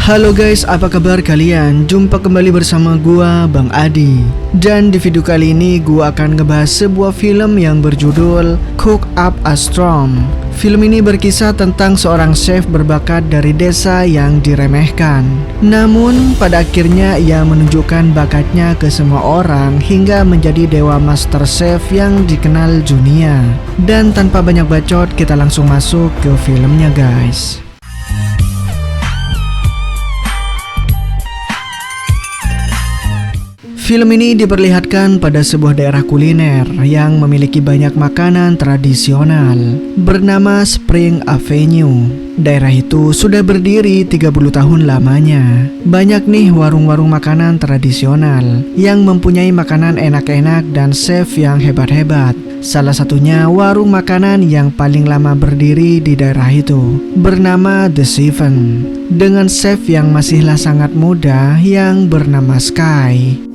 Halo guys, apa kabar kalian? Jumpa kembali bersama gua, Bang Adi. Dan di video kali ini gua akan ngebahas sebuah film yang berjudul Cook Up a Storm. Film ini berkisah tentang seorang chef berbakat dari desa yang diremehkan. Namun pada akhirnya ia menunjukkan bakatnya ke semua orang hingga menjadi dewa master chef yang dikenal dunia. Dan tanpa banyak bacot, kita langsung masuk ke filmnya guys. Film ini diperlihatkan pada sebuah daerah kuliner yang memiliki banyak makanan tradisional bernama Spring Avenue. Daerah itu sudah berdiri 30 tahun lamanya. Banyak nih warung-warung makanan tradisional yang mempunyai makanan enak-enak dan chef yang hebat-hebat. Salah satunya warung makanan yang paling lama berdiri di daerah itu bernama The Seven, dengan chef yang masihlah sangat muda yang bernama Sky.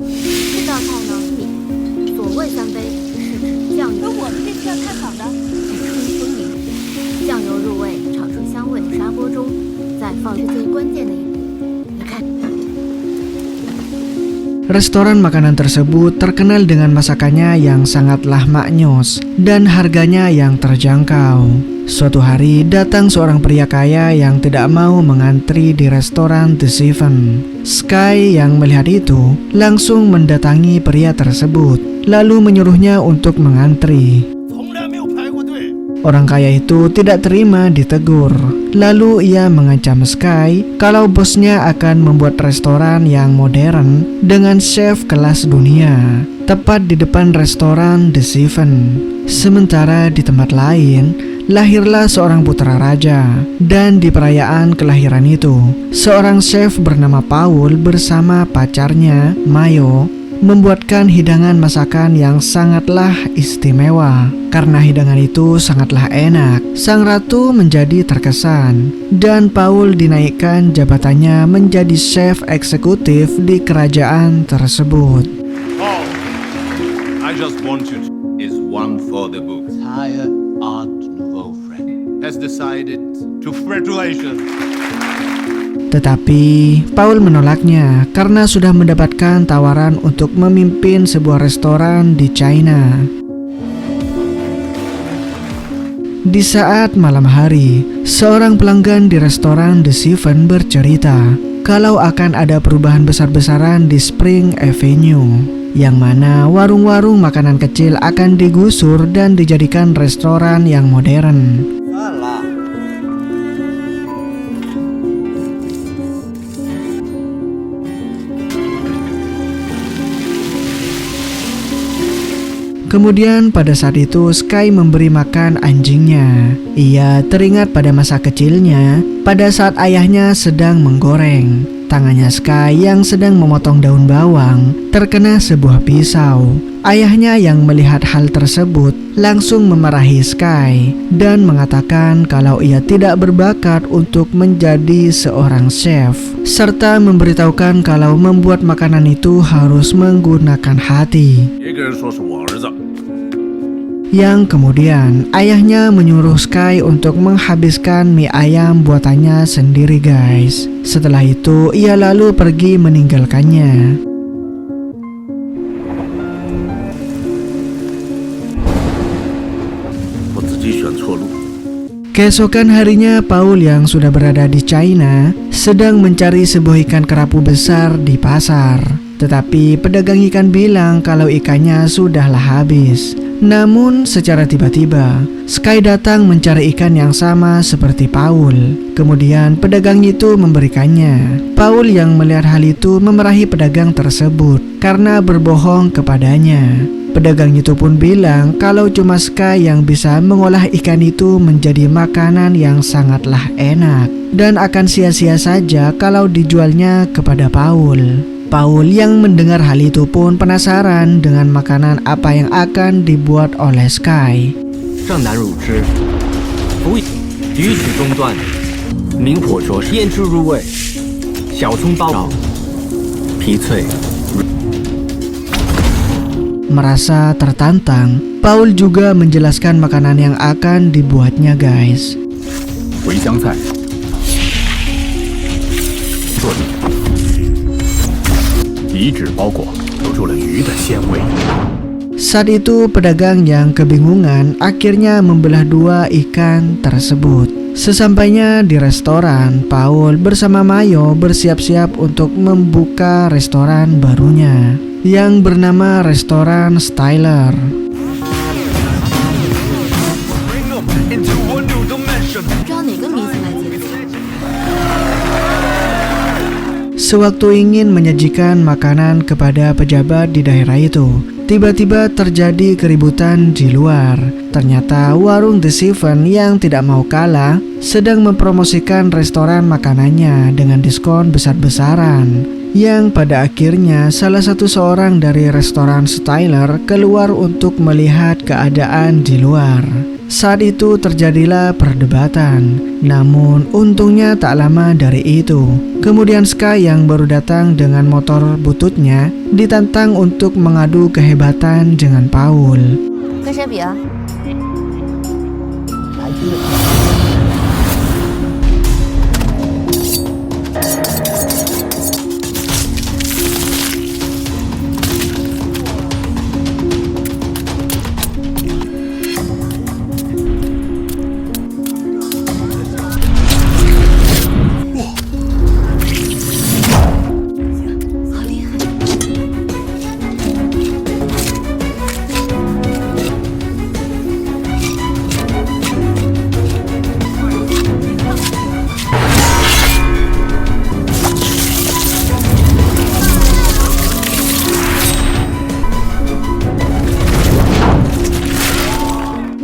Restoran makanan tersebut terkenal dengan masakannya yang sangatlah maknyus dan harganya yang terjangkau. Suatu hari datang seorang pria kaya yang tidak mau mengantri di restoran The Seven. Sky yang melihat itu langsung mendatangi pria tersebut lalu menyuruhnya untuk mengantri. Orang kaya itu tidak terima ditegur. Lalu ia mengancam Sky kalau bosnya akan membuat restoran yang modern dengan chef kelas dunia tepat di depan restoran The Seven. Sementara di tempat lain lahirlah seorang putra raja, dan di perayaan kelahiran itu seorang chef bernama Paul bersama pacarnya Mayo membuatkan hidangan masakan yang sangatlah istimewa. Karena hidangan itu sangatlah enak, sang ratu menjadi terkesan dan Paul dinaikkan jabatannya menjadi chef eksekutif di kerajaan tersebut. Paul, I just want you to is one for the books. Higher Art Nouveau friend has decided to congratulations. Tetapi Paul menolaknya karena sudah mendapatkan tawaran untuk memimpin sebuah restoran di China. Di saat malam hari, seorang pelanggan di restoran The Seven bercerita kalau akan ada perubahan besar-besaran di Spring Avenue, yang mana warung-warung makanan kecil akan digusur dan dijadikan restoran yang modern. Kemudian pada saat itu Sky memberi makan anjingnya. Ia teringat pada masa kecilnya pada saat ayahnya sedang menggoreng. Tangannya Sky yang sedang memotong daun bawang terkena sebuah pisau. Ayahnya yang melihat hal tersebut langsung memarahi Sky dan mengatakan kalau ia tidak berbakat untuk menjadi seorang chef, serta memberitahukan kalau membuat makanan itu harus menggunakan hati. Yang kemudian ayahnya menyuruh Sky untuk menghabiskan mie ayam buatannya sendiri guys. Setelah itu ia lalu pergi meninggalkannya. Keesokan harinya Paul yang sudah berada di China sedang mencari sebuah ikan kerapu besar di pasar. Tetapi pedagang ikan bilang kalau ikannya sudahlah habis. Namun secara tiba-tiba Sky datang mencari ikan yang sama seperti Paul. Kemudian pedagang itu memberikannya. Paul yang melihat hal itu memarahi pedagang tersebut karena berbohong kepadanya. Pedagang itu pun bilang kalau cuma Sky yang bisa mengolah ikan itu menjadi makanan yang sangatlah enak dan akan sia-sia saja kalau dijualnya kepada Paul. Paul yang mendengar hal itu pun penasaran dengan makanan apa yang akan dibuat oleh Sky. Merasa tertantang, Paul juga menjelaskan makanan yang akan dibuatnya guys. 茴香菜、蒜、米纸包裹留住了鱼的鲜味。 Saat itu pedagang yang kebingungan akhirnya membelah dua ikan tersebut. Sesampainya di restoran, Paul bersama Mayo bersiap-siap untuk membuka restoran barunya yang bernama Restoran Styler. Sewaktu ingin menyajikan makanan kepada pejabat di daerah itu, tiba-tiba terjadi keributan di luar. Ternyata warung The Seven yang tidak mau kalah sedang mempromosikan restoran makanannya dengan diskon besar-besaran. Yang pada akhirnya salah satu seorang dari restoran Styler keluar untuk melihat keadaan di luar. Saat itu terjadilah perdebatan. Namun untungnya tak lama dari itu, kemudian Sky yang baru datang dengan motor bututnya ditantang untuk mengadu kehebatan dengan Paul. 跟谁比啊？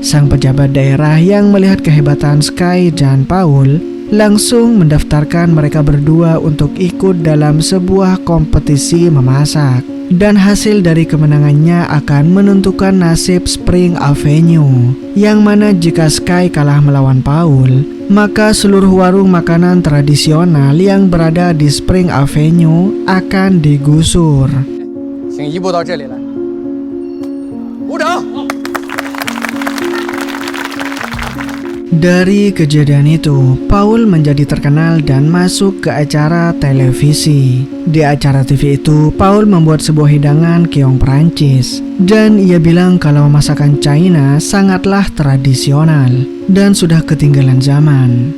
Sang pejabat daerah yang melihat kehebatan Sky dan Paul langsung mendaftarkan mereka berdua untuk ikut dalam sebuah kompetisi memasak. Dan hasil dari kemenangannya akan menentukan nasib Spring Avenue. Yang mana jika Sky kalah melawan Paul, maka seluruh warung makanan tradisional yang berada di Spring Avenue akan digusur. 请移步到这里来，鼓掌。 Dari kejadian itu, Paul menjadi terkenal dan masuk ke acara televisi. Di acara TV itu, Paul membuat sebuah hidangan keong Perancis. Dan ia bilang kalau masakan China sangatlah tradisional dan sudah ketinggalan zaman.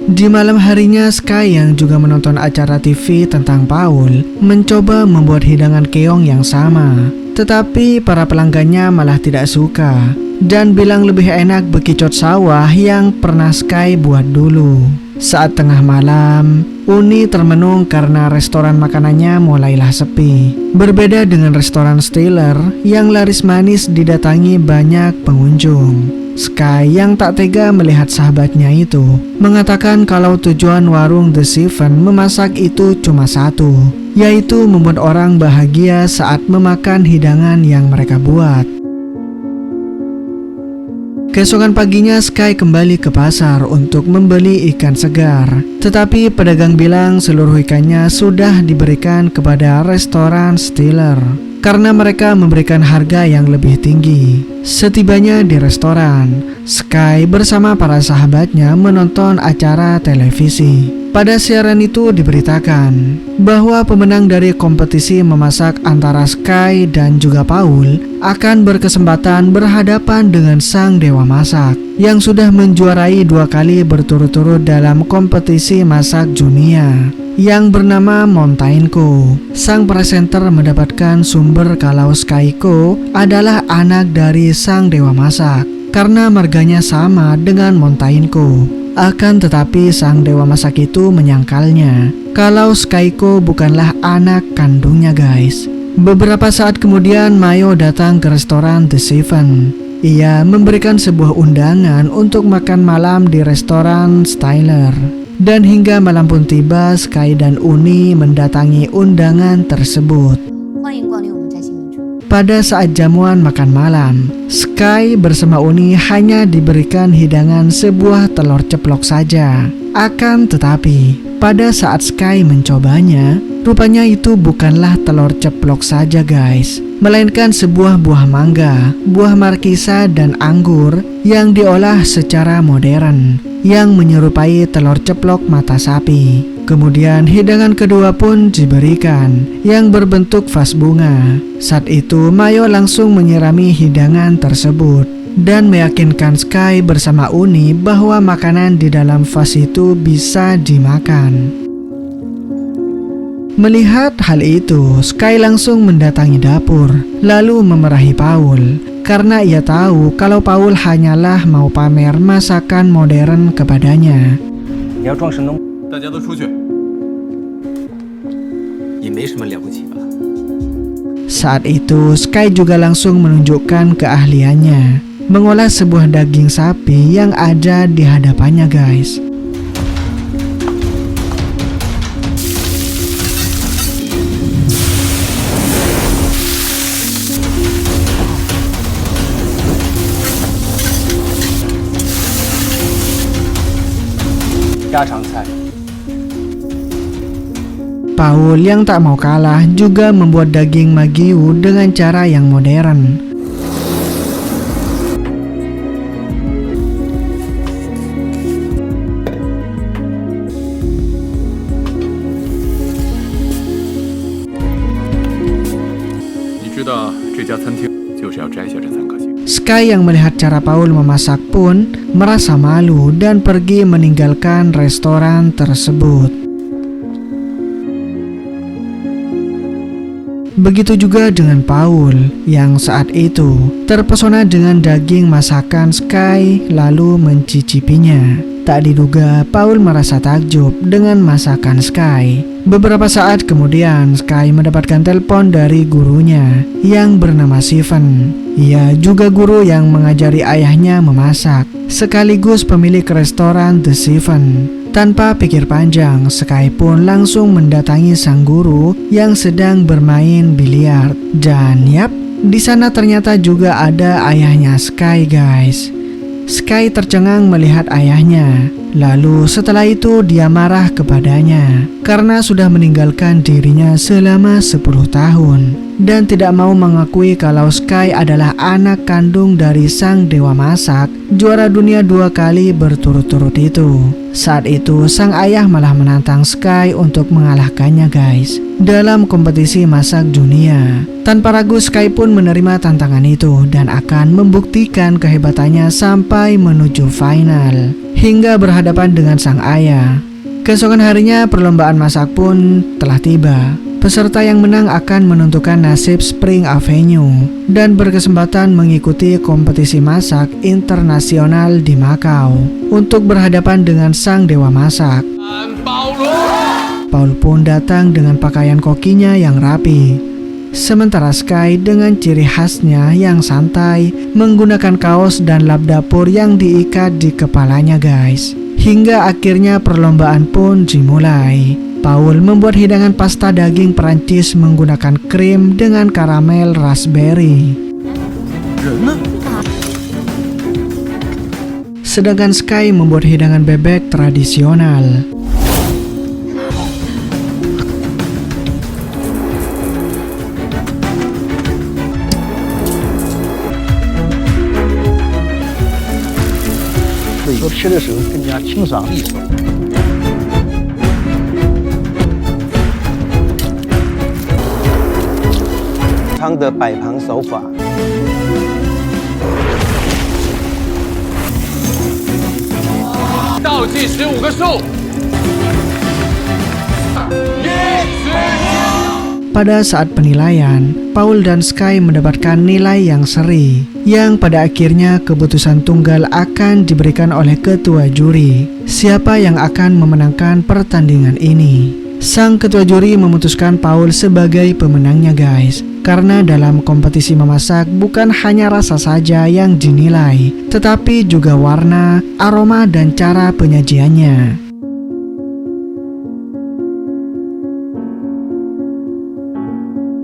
Di malam harinya, Sky yang juga menonton acara TV tentang Paul mencoba membuat hidangan keong yang sama. Tetapi para pelanggannya malah tidak suka dan bilang lebih enak bekicot sawah yang pernah Sky buat dulu. Saat tengah malam, Uni termenung karena restoran makanannya mulailah sepi. Berbeda dengan restoran Styler yang laris manis didatangi banyak pengunjung. Sky yang tak tega melihat sahabatnya itu mengatakan kalau tujuan warung The Seven memasak itu cuma satu, yaitu membuat orang bahagia saat memakan hidangan yang mereka buat. Keesokan paginya Sky kembali ke pasar untuk membeli ikan segar. Tetapi pedagang bilang seluruh ikannya sudah diberikan kepada restoran Styler karena mereka memberikan harga yang lebih tinggi. Setibanya di restoran, Sky bersama para sahabatnya menonton acara televisi. Pada siaran itu diberitakan bahwa pemenang dari kompetisi memasak antara Sky dan juga Paul akan berkesempatan berhadapan dengan sang dewa masak yang sudah menjuarai 2 kali berturut-turut dalam kompetisi masak dunia yang bernama Montaigne. Sang presenter mendapatkan sumber kalau Skyko adalah anak dari sang dewa masak karena marganya sama dengan Montaigne. Akan tetapi sang dewa masak itu menyangkalnya kalau Skyko bukanlah anak kandungnya guys. Beberapa saat kemudian Mayo datang ke restoran The Seven. Ia memberikan sebuah undangan untuk makan malam di restoran Styler. Dan hingga malam pun tiba, Sky dan Uni mendatangi undangan tersebut. 欢迎光临我们摘星明珠。 Pada saat jamuan makan malam, Sky bersama Uni hanya diberikan hidangan sebuah telur ceplok saja. Akan tetapi, pada saat Sky mencobanya, rupanya itu bukanlah telur ceplok saja guys, melainkan sebuah buah mangga, buah markisa dan anggur yang diolah secara modern, yang menyerupai telur ceplok mata sapi. Kemudian hidangan kedua pun diberikan, yang berbentuk vas bunga. Saat itu Mayo langsung menyirami hidangan tersebut dan meyakinkan Sky bersama Uni bahwa makanan di dalam vas itu bisa dimakan. Melihat hal itu, Sky langsung mendatangi dapur, lalu memarahi Paul, karena ia tahu kalau Paul hanyalah mau pamer masakan modern kepadanya. 你要装神农，大家都出去。 也没什么了不起吧？ Saat itu, Sky juga langsung menunjukkan keahliannya mengolah sebuah daging sapi yang ada di hadapannya guys.家常菜。 Paul yang tak mau kalah juga membuat daging Magyu dengan cara yang modern. Sky yang melihat cara Paul memasak pun merasa malu dan pergi meninggalkan restoran tersebut. Begitu juga dengan Paul yang saat itu terpesona dengan daging masakan Sky lalu mencicipinya. Tak diduga Paul merasa takjub dengan masakan Sky. Beberapa saat kemudian Sky mendapatkan telepon dari gurunya yang bernama Steven. Ia juga guru yang mengajari ayahnya memasak, sekaligus pemilik restoran The Steven. Tanpa pikir panjang, Sky pun langsung mendatangi sang guru yang sedang bermain biliar. Dan yap, di sana ternyata juga ada ayahnya Sky guys. Sky tercengang melihat ayahnya. Lalu setelah itu dia marah kepadanya karena sudah meninggalkan dirinya selama 10 tahun dan tidak mau mengakui kalau Sky adalah anak kandung dari sang dewa masak juara dunia 2 kali berturut-turut itu. Saat itu sang ayah malah menantang Sky untuk mengalahkannya guys dalam kompetisi masak dunia. Tanpa ragu Sky pun menerima tantangan itu dan akan membuktikan kehebatannya sampai menuju final hingga berhadapan dengan sang ayah. Keesokan harinya perlombaan masak pun telah tiba. Peserta yang menang akan menentukan nasib Spring Avenue dan berkesempatan mengikuti kompetisi masak internasional di Macau untuk berhadapan dengan sang dewa masak. Paul pun datang dengan pakaian kokinya yang rapi. Sementara Sky dengan ciri khasnya yang santai menggunakan kaos dan lap dapur yang diikat di kepalanya guys. Hingga akhirnya perlombaan pun dimulai. Paul membuat hidangan pasta daging Perancis menggunakan krim dengan karamel raspberry. Sedangkan Sky membuat hidangan bebek tradisional.吃的时候更加清爽利索。汤的摆盘手法，倒计15个数。Pada saat penilaian, Paul dan Sky mendapatkan nilai yang seri, yang pada akhirnya keputusan tunggal akan diberikan oleh ketua juri. Siapa yang akan memenangkan pertandingan ini? Sang ketua juri memutuskan Paul sebagai pemenangnya guys. Karena dalam kompetisi memasak bukan hanya rasa saja yang dinilai, tetapi juga warna, aroma, dan cara penyajiannya.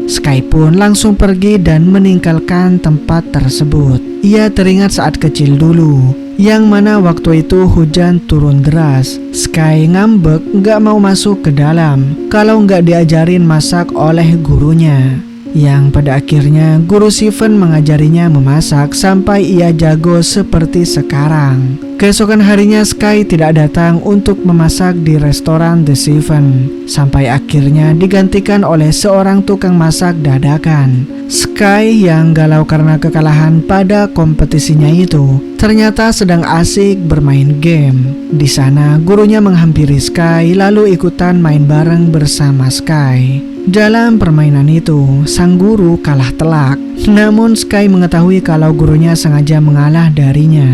Sky pun langsung pergi dan meninggalkan tempat tersebut. Ia teringat saat kecil dulu, yang mana waktu itu hujan turun deras. Sky ngambek gak mau masuk ke dalam kalau gak diajarin masak oleh gurunya, yang pada akhirnya guru Steven mengajarinya memasak sampai ia jago seperti sekarang. Keesokan harinya Sky tidak datang untuk memasak di restoran The Seven, sampai akhirnya digantikan oleh seorang tukang masak dadakan. Sky yang galau karena kekalahan pada kompetisinya itu ternyata sedang asik bermain game. Di sana gurunya menghampiri Sky lalu ikutan main bareng bersama Sky. Dalam permainan itu, sang guru kalah telak. Namun Sky mengetahui kalau gurunya sengaja mengalah darinya.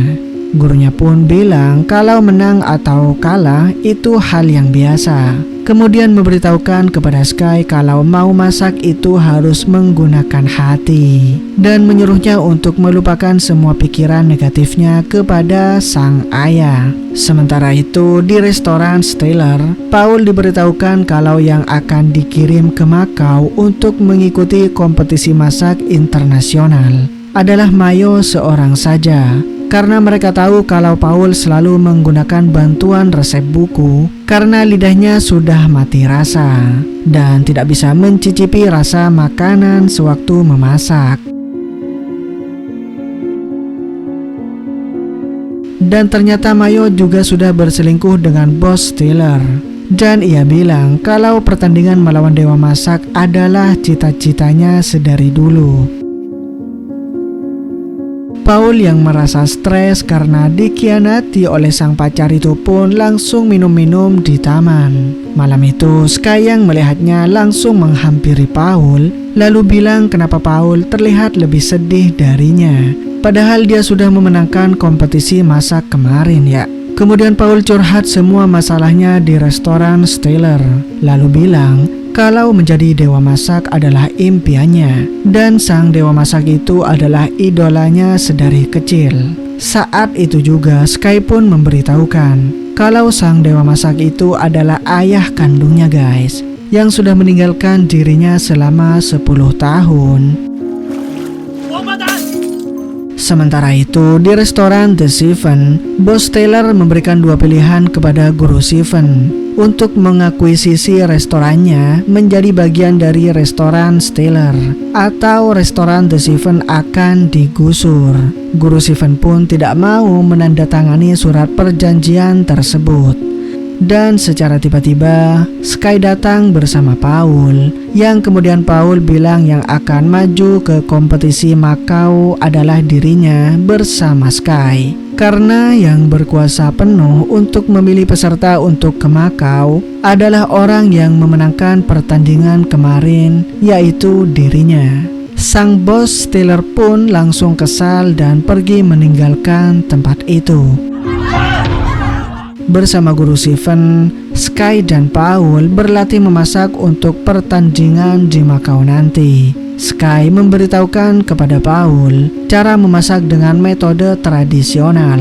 Gurunya pun bilang kalau menang atau kalah itu hal yang biasa. Kemudian memberitahukan kepada Sky kalau mau masak itu harus menggunakan hati, dan menyuruhnya untuk melupakan semua pikiran negatifnya kepada sang ayah. Sementara itu di restoran Stellar, Paul diberitahukan kalau yang akan dikirim ke Makau untuk mengikuti kompetisi masak internasional adalah Mayo seorang saja. Karena mereka tahu kalau Paul selalu menggunakan bantuan resep buku karena lidahnya sudah mati rasa dan tidak bisa mencicipi rasa makanan sewaktu memasak. Dan ternyata Mayo juga sudah berselingkuh dengan bos Stellar. Dan ia bilang kalau pertandingan melawan Dewa Masak adalah cita-citanya sedari dulu. Paul yang merasa stres karena dikhianati oleh sang pacar itu pun langsung minum-minum di taman. Malam itu Sky yang melihatnya langsung menghampiri Paul lalu bilang kenapa Paul terlihat lebih sedih darinya, padahal dia sudah memenangkan kompetisi masak kemarin ya. Kemudian Paul curhat semua masalahnya di restoran Stellar lalu bilang kalau menjadi dewa masak adalah impiannya dan sang dewa masak itu adalah idolanya sedari kecil. Saat itu juga Sky pun memberitahukan kalau sang dewa masak itu adalah ayah kandungnya guys, yang sudah meninggalkan dirinya selama 10 tahun. Sementara itu di restoran The Seven, bos Taylor memberikan 2 pilihan kepada guru Seven untuk mengakuisisi restorannya menjadi bagian dari restoran Stellar atau restoran The Seven akan digusur. Guru Seven pun tidak mau menandatangani surat perjanjian tersebut. Dan secara tiba-tiba Sky datang bersama Paul, yang kemudian Paul bilang yang akan maju ke kompetisi Makau adalah dirinya bersama Sky. Karena yang berkuasa penuh untuk memilih peserta untuk ke Makau adalah orang yang memenangkan pertandingan kemarin, yaitu dirinya. Sang bos Taylor pun langsung kesal dan pergi meninggalkan tempat itu. Bersama guru Seven, Sky dan Paul berlatih memasak untuk pertandingan di Makau nanti. Sky memberitahukan kepada Paul cara memasak dengan metode tradisional.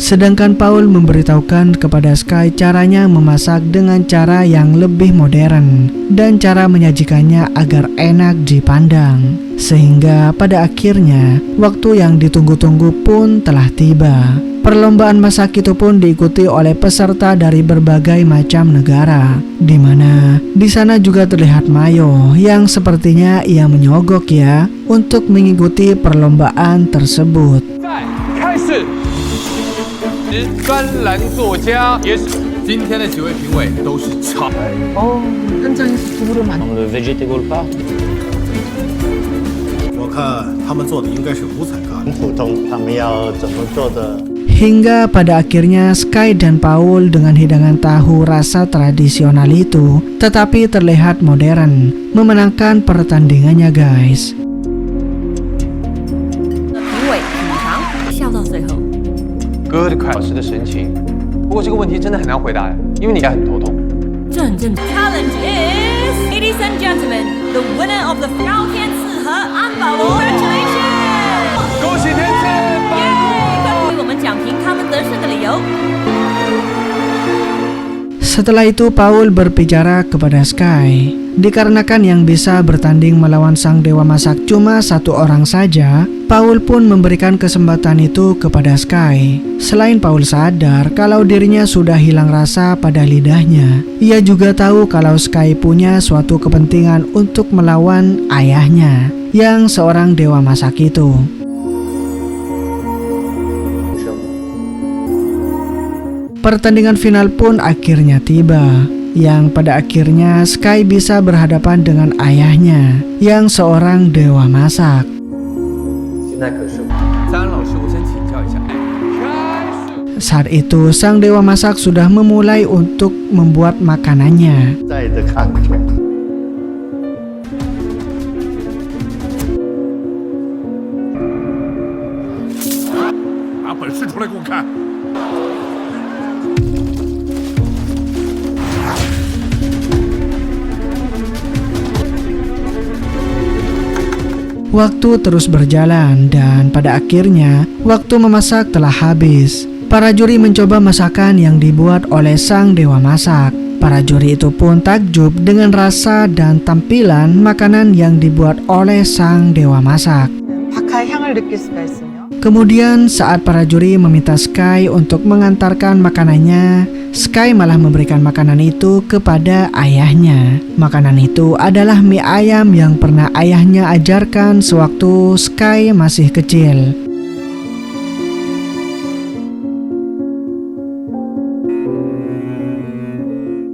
Sedangkan Paul memberitahukan kepada Sky caranya memasak dengan cara yang lebih modern dan cara menyajikannya agar enak dipandang. Sehingga pada akhirnya waktu yang ditunggu-tunggu pun telah tiba. Perlombaan masak itu pun diikuti oleh peserta dari berbagai macam negara, di mana di sana juga terlihat Mayo yang sepertinya ia menyogok ya untuk mengikuti perlombaan tersebut. 专栏作家也是。今天的几位评委都是超哦，按照是猪的嘛。我们的 vegetable part。我看他们做的应该是无彩咖喱。普通，他们要怎么做的？ Hingga pada akhirnya Sky dan Paul dengan hidangan tahu rasa tradisional itu, tetapi terlihat modern, memenangkan pertandingannya guys. 评委品尝，笑到最后。 哥的考试的神情，不过这个问题真的很难回答，因为你应该很头痛。真正 challenge is, ladies and gentlemen, the winner of the 高天赐和安保罗 ，congratulations！ 恭喜天赐！耶！根据我们讲评他们得胜的理由。Setelah itu Paul berbicara kepada Sky. Dikarenakan yang bisa bertanding melawan sang dewa masak cuma satu orang saja, Paul pun memberikan kesempatan itu kepada Sky. Selain Paul sadar kalau dirinya sudah hilang rasa pada lidahnya, ia juga tahu kalau Sky punya suatu kepentingan untuk melawan ayahnya, yang seorang dewa masak itu. Pertandingan final pun akhirnya tiba, yang pada akhirnya Sky bisa berhadapan dengan ayahnya, yang seorang dewa masak. Saat itu sang dewa masak sudah memulai untuk membuat makanannya. 在的看着。 拿本事出来给我看！ Waktu terus berjalan dan pada akhirnya waktu memasak telah habis. Para juri mencoba masakan yang dibuat oleh sang dewa masak. Para juri itu pun takjub dengan rasa dan tampilan makanan yang dibuat oleh sang dewa masak. 박하의 향을 느낄 수가 있으며 Kemudian saat para juri meminta Sky untuk mengantarkan makanannya, Sky malah memberikan makanan itu kepada ayahnya. Makanan itu adalah mie ayam yang pernah ayahnya ajarkan sewaktu Sky masih kecil.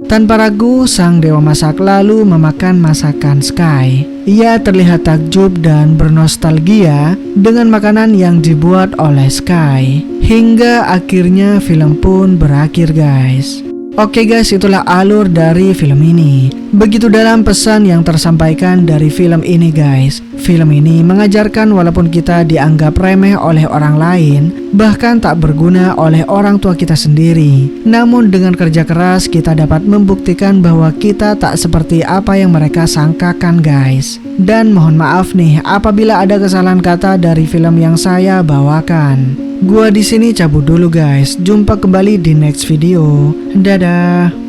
Tanpa ragu, sang dewa masak lalu memakan masakan Sky. Ia terlihat takjub dan bernostalgia dengan makanan yang dibuat oleh Sky. Hingga akhirnya film pun berakhir, guys. Oke guys, itulah alur dari film ini. Begitu dalam pesan yang tersampaikan dari film ini, guys. Film ini mengajarkan walaupun kita dianggap remeh oleh orang lain, bahkan tak berguna oleh orang tua kita sendiri, namun dengan kerja keras kita dapat membuktikan bahwa kita tak seperti apa yang mereka sangkakan, guys. Dan mohon maaf nih apabila ada kesalahan kata dari film yang saya bawakan. Gua di sini cabut dulu, guys. Jumpa kembali di next video. Dadah.